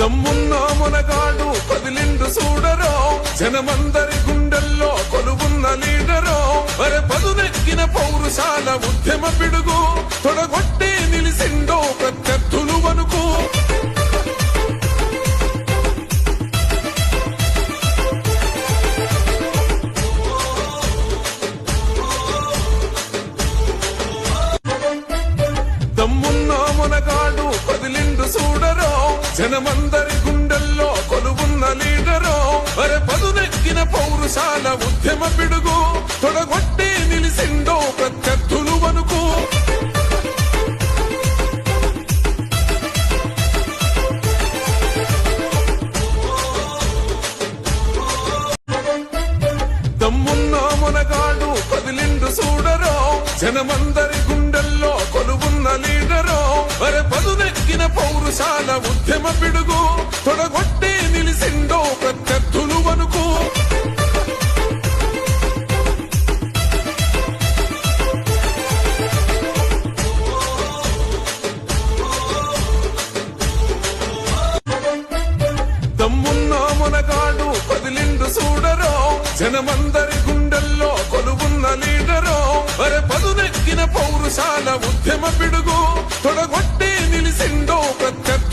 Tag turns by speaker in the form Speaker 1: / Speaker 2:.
Speaker 1: దమ్మున్న మొనగాడు కదిలిండు చూడరో జనమందరి గుండెల్లో కొలువున్న లీడరో అరే పదునెక్కిన పౌరుషాల ఉద్యమ పిడుగు తొడగొట్టి నిలిసిండో ప్రత్యర్థులు వనుకు దమ్మున్న మొనగాడు కదిలిండు చూడరో జనమందరి గుండెల్లో కొలువున్న లీడరో అరే పదునెక్కిన పౌరుషాల ఉద్యమ పిడుగు తొడగొట్టి నిలిసిండో ప్రత్యర్థులు వనుకు దమ్మున్న మొనగాడు కదిలిండు చూడరో జనమందరి గుండెల్లో కొలువున్న లీడరో అరే పదునెక్కిన పౌరుషాల ఉద్యమ పిడుగు తొడగొట్టి నిలిసిండో ప్రత్యర్థులు వనుకు దమ్మున్న మొనగాడు కదిలిండు చూడరో జనమందరి గుండెల్లో కొలువున్న లీడరో అరే పదునెక్కిన పౌరుషాల ఉద్యమ పిడుగు తొడగొట్టి నిలిసిండో ప్రత్యర్థులు